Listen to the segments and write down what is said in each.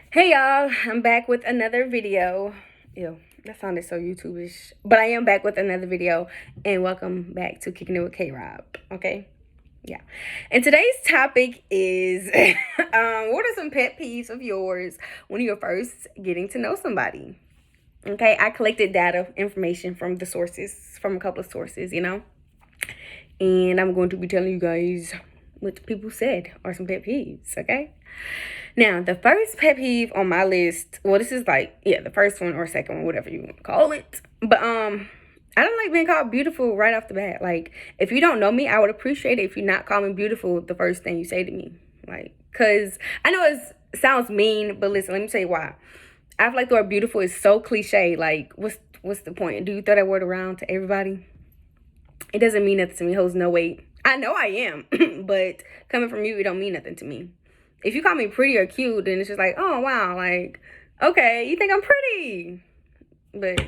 Hey y'all, I'm back with another video. Ew, that sounded so YouTube-ish. But I am back with another video, and welcome back to Kicking It with K-Rob. Okay? Yeah. And today's topic is what are some pet peeves of yours when you're first getting to know somebody? Okay, I collected data information from from a couple of sources. And I'm going to be telling you guys what people said are some pet peeves, okay? Now, the first pet peeve on my list, well, this is like, yeah, the first one or second one, whatever you want to call it. But I don't like being called beautiful right off the bat. Like, if you don't know me, I would appreciate it if you not call me beautiful the first thing you say to me. Like, cause I know it sounds mean, but listen, let me tell you why. I feel like the word beautiful is so cliche. Like, what's the point? Do you throw that word around to everybody? It doesn't mean nothing to me. It holds no weight. I know I am, but coming from you, it don't mean nothing to me. If you call me pretty or cute, then it's just like, oh wow, like, okay, you think I'm pretty. But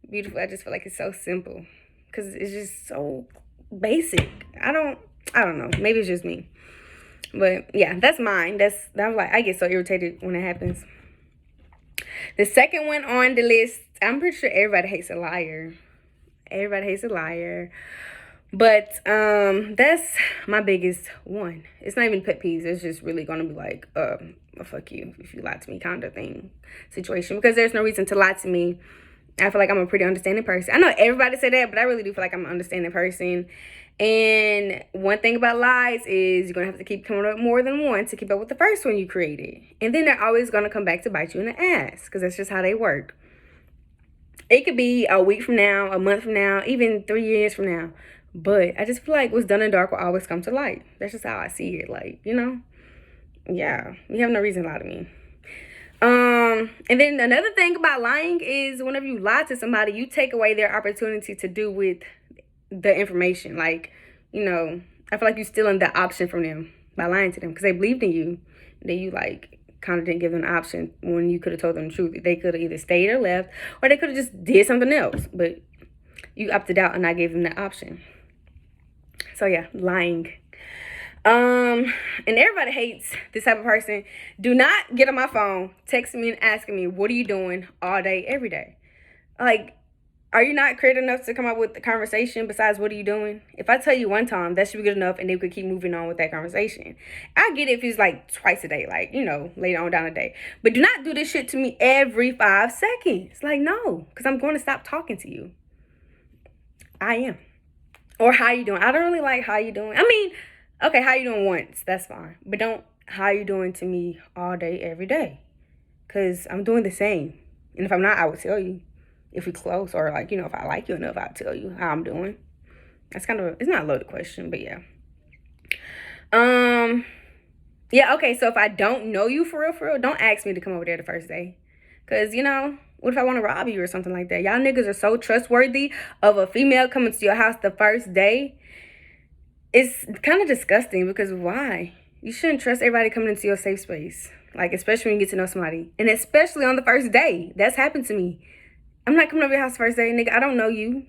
beautiful, I just feel like it's so simple. Cause it's just so basic. I don't know. Maybe it's just me. But yeah, that's mine. I'm like, I get so irritated when it happens. The second one on the list, I'm pretty sure everybody hates a liar. Everybody hates a liar. But that's my biggest one. It's not even pet peeves. It's just really gonna be like, fuck you if you lie to me kind of thing situation. Because there's no reason to lie to me. I feel like I'm a pretty understanding person. I know everybody say that, but I really do feel like I'm an understanding person. And one thing about lies is you're gonna have to keep coming up with more than one to keep up with the first one you created. And then they're always gonna come back to bite you in the ass. Because that's just how they work. It could be a week from now, a month from now, even 3 years from now. But I just feel like what's done in dark will always come to light. That's just how I see it. Like, yeah, you have no reason to lie to me. And then another thing about lying is whenever you lie to somebody, you take away their opportunity to do with the information. Like, I feel like you're stealing the option from them by lying to them because they believed in you. Then you like kind of didn't give them an option when you could have told them the truth. They could have either stayed or left, or they could have just did something else. But you opted out and I gave them the option. So yeah, lying. And everybody hates this type of person. Do not get on my phone texting me and asking me, what are you doing all day, every day? Like, are you not creative enough to come up with the conversation besides what are you doing? If I tell you one time, that should be good enough and then we could keep moving on with that conversation. I get it if it's like twice a day, like, later on down the day. But do not do this shit to me every 5 seconds. Like, no, because I'm going to stop talking to you. I am. Or how you doing? I don't really like how you doing. I mean, okay, how you doing once, that's fine. But don't how you doing to me all day, every day. Because I'm doing the same. And if I'm not, I would tell you. If we close or like, if I like you enough, I'll tell you how I'm doing. That's it's not a loaded question, but yeah. Yeah, okay, so if I don't know you for real, don't ask me to come over there the first day. Because, what if I want to rob you or something like that? Y'all niggas are so trustworthy of a female coming to your house the first day. It's kind of disgusting because why? You shouldn't trust everybody coming into your safe space. Like, especially when you get to know somebody. And especially on the first day. That's happened to me. I'm not coming over your house first day, nigga. I don't know you.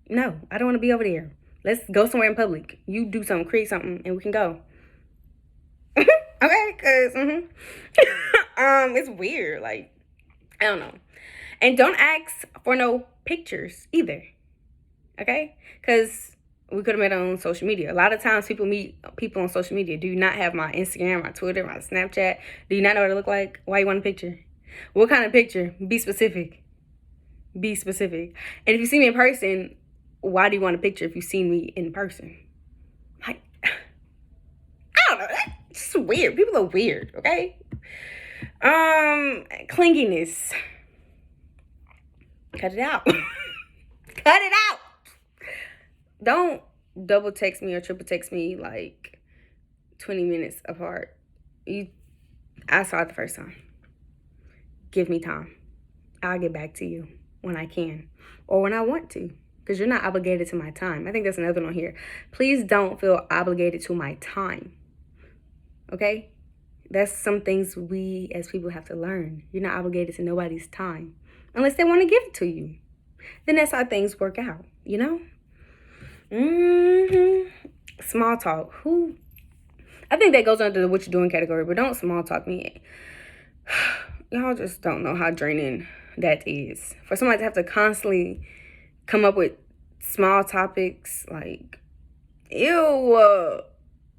No, I don't want to be over there. Let's go somewhere in public. You do something, create something, and we can go. Okay, because, it's weird. Like, I don't know. And don't ask for no pictures either. Okay? Because we could have met on social media. A lot of times people meet people on social media. Do you not have my Instagram, my Twitter, my Snapchat? Do you not know what I look like? Why you want a picture? What kind of picture? Be specific. Be specific. And if you see me in person, why do you want a picture if you've seen me in person? Like, I don't know. That's weird. People are weird, okay? Clinginess. Cut it out. Cut it out. Don't double text me or triple text me like 20 minutes apart. I saw it the first time. Give me time. I'll get back to you when I can or when I want to, because you're not obligated to my time. I think that's another one here. Please don't feel obligated to my time. Okay? That's some things we as people have to learn. You're not obligated to nobody's time unless they want to give it to you. Then that's how things work out, Small talk. I think that goes under the what you doing category, but don't small talk me. Y'all just don't know how draining that is. For somebody to have to constantly come up with small topics, like, ew,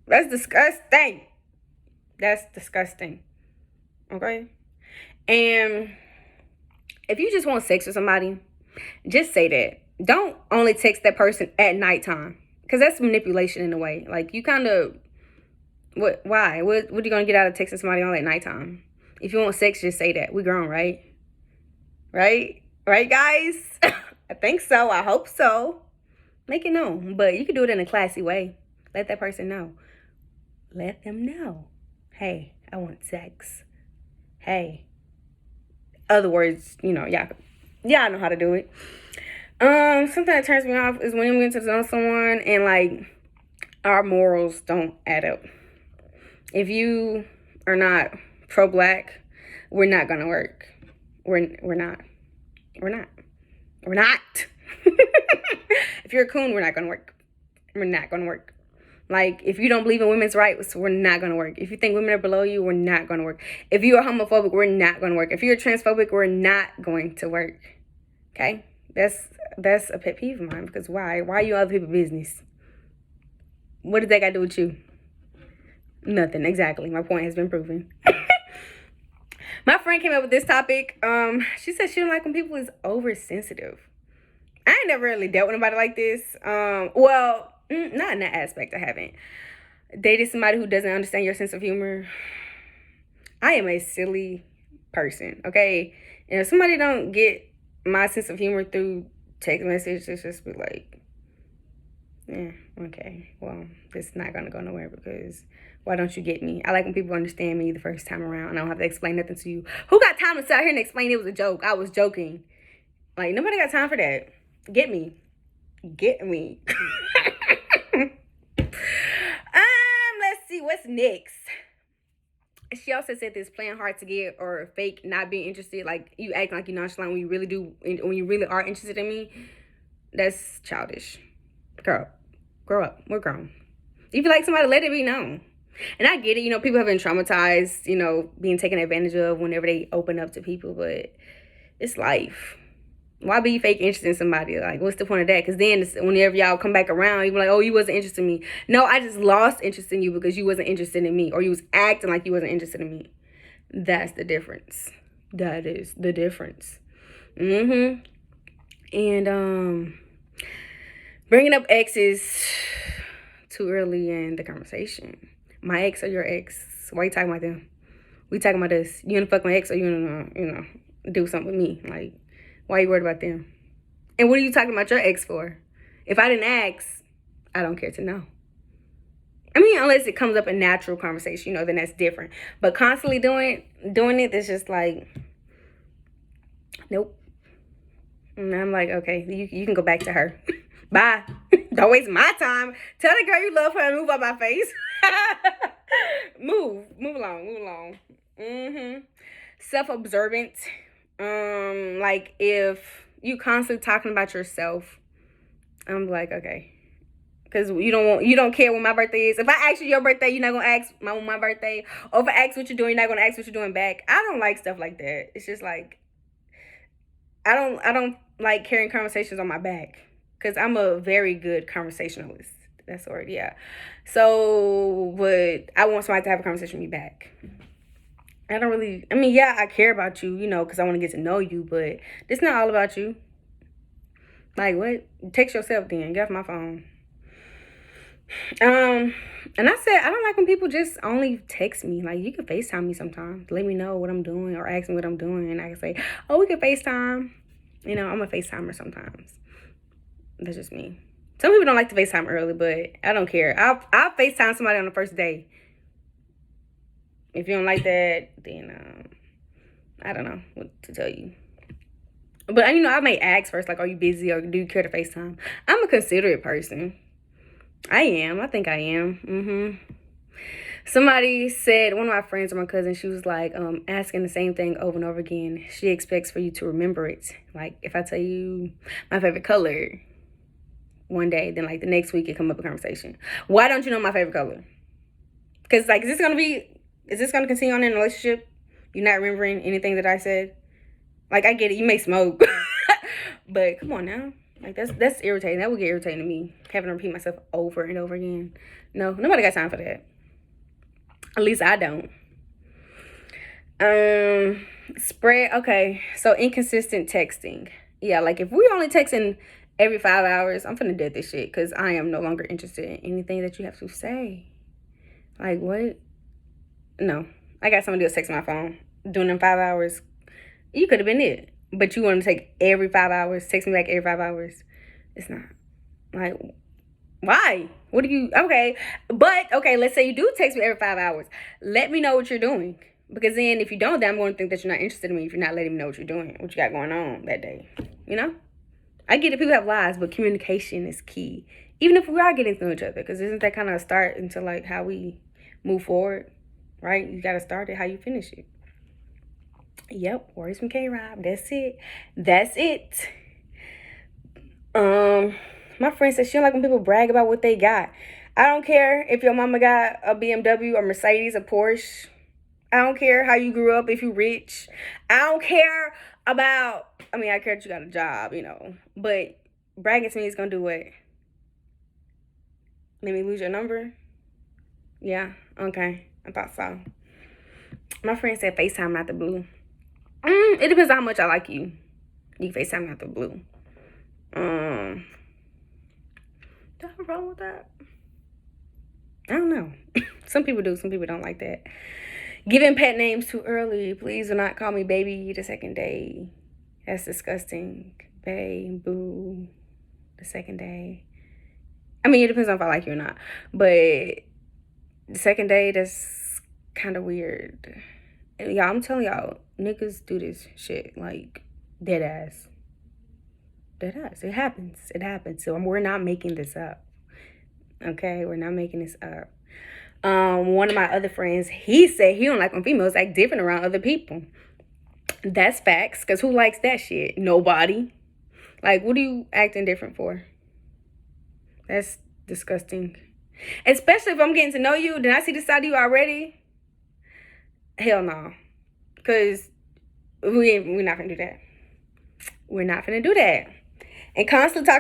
that's disgusting. That's disgusting. Okay? And if you just want sex with somebody, just say that. Don't only text that person at nighttime, because that's manipulation in a way. Like, you kind of, why? What are you going to get out of texting somebody only at nighttime? If you want sex, just say that. We grown, right? Right, guys? I think so. I hope so. Make it known. But you can do it in a classy way. Let that person know. Let them know. Hey, I want sex. Hey. Other words, y'all know how to do it. Something that turns me off is when we get to know someone and, like, our morals don't add up. If you are not pro-black, we're not gonna work. We're not. If you're a coon, we're not gonna work. We're not gonna work. Like, if you don't believe in women's rights, we're not gonna work. If you think women are below you, we're not gonna work. If you are homophobic, we're not gonna work. If you're transphobic, we're not going to work. Okay? That's a pet peeve of mine, because why? Why are you other people's business? What does that got to do with you? Nothing. Exactly. My point has been proven. My friend came up with this topic. She said she don't like when people is oversensitive. I ain't never really dealt with anybody like this. Well, not in that aspect. I haven't dated somebody who doesn't understand your sense of humor. I am a silly person, okay? And if somebody don't get my sense of humor through text message, it's just be like, okay, well, this is not gonna go nowhere, because why don't you get me? I like when people understand me the first time around. I don't have to explain nothing to you. Who got time to sit out here and explain it was a joke? I was joking. Like, nobody got time for that. Get me. Let's see what's next. She also said this playing hard to get or fake not being interested, like you act like you nonchalant when you really do, when you really are interested in me. That's childish. Girl, grow up. We're grown. If you like somebody, let it be known. And I get it, people have been traumatized, being taken advantage of whenever they open up to people, but it's life. Why be fake interested in somebody? Like, what's the point of that? Because then whenever y'all come back around, you be like, oh, you wasn't interested in me. No, I just lost interest in you because you wasn't interested in me, or you was acting like you wasn't interested in me. That's the difference. That is the difference. And bringing up exes too early in the conversation. My ex or your ex? Why you talking about them? We talking about this. You gonna fuck my ex, or you gonna, do something with me? Like, why are you worried about them? And what are you talking about your ex for? If I didn't ask, I don't care to know. I mean, unless it comes up in natural conversation, then that's different. But constantly doing it, it's just like, nope. And I'm like, okay, you can go back to her. Bye. Don't waste my time. Tell the girl you love her and move out my face. Move along. Self-observant. Like, if you constantly talking about yourself, I'm like, okay, because you don't care when my birthday is. If I ask you your birthday, you're not gonna ask my birthday. Or if I ask what you're doing, you're not gonna ask what you're doing back. I don't like stuff like that. It's just like, I don't like carrying conversations on my back, because I'm a very good conversationalist. That's the word, yeah. So, but I want somebody to have a conversation with me back. I care about you, because I want to get to know you, but it's not all about you. Like, what? Text yourself then. Get off my phone. And I said, I don't like when people just only text me. Like, you can FaceTime me sometimes. Let me know what I'm doing, or ask me what I'm doing. And I can say, oh, we can FaceTime. I'm a FaceTimer sometimes. That's just me. Some people don't like to FaceTime early, but I don't care. I'll FaceTime somebody on the first day. If you don't like that, then I don't know what to tell you. But I may ask first, like, are you busy, or do you care to FaceTime? I'm a considerate person. I am. I think I am. Somebody said, one of my friends or my cousin, she was like, asking the same thing over and over again. She expects for you to remember it. Like, if I tell you my favorite color one day, then like the next week it come up a conversation. Why don't you know my favorite color? Because, like, is this going to continue on in a relationship? You're not remembering anything that I said? Like, I get it. You may smoke. But come on now. Like, that's irritating. That would get irritating to me. Having to repeat myself over and over again. No, nobody got time for that. At least I don't. Spread. Okay. So, inconsistent texting. Yeah, like, if we only texting every 5 hours, I'm finna dead this shit. Because I am no longer interested in anything that you have to say. Like, what? No. I got somebody else text my phone. Doing them 5 hours. You could have been it. But you want to take every 5 hours, text me back every 5 hours. It's not. Like, why? What do you, okay. But, okay, let's say you do text me every 5 hours. Let me know what you're doing. Because then if you don't, then I'm going to think that you're not interested in me if you're not letting me know what you're doing, what you got going on that day. You know? I get it, people have lives, but communication is key. Even if we are getting to know each other. Because isn't that kind of a start into, like, how we move forward? Right? You got to start it how you finish it. Yep, words from K-Rob. That's it. That's it. My friend said she don't like when people brag about what they got. I don't care if your mama got a BMW, a Mercedes, a Porsche. I don't care how you grew up, if you rich. I don't care about, I mean, I care that you got a job, you know. But bragging to me is going to do what? Let me lose your number? Yeah, okay. I thought so. My friend said FaceTime out the blue. It depends on how much I like you. You can FaceTime out the blue. Do I have a problem with that? I don't know. Some people do, some people don't like that. Giving pet names too early. Please do not call me baby the second day. That's disgusting. Bae, boo, the second day. I mean, it depends on if I like you or not. But the second day, that's kind of weird. And y'all, I'm telling y'all, niggas do this shit, like, dead ass. Dead ass. It happens. It happens. So we're not making this up. Okay? We're not making this up. One of my other friends, he said he don't like when females act different around other people. That's facts, because who likes that shit? Nobody. Like, what are you acting different for? That's disgusting. Especially if I'm getting to know you, then I see this side of you already. Hell no. Because we're not going to do that. We're not going to do that. And constantly talk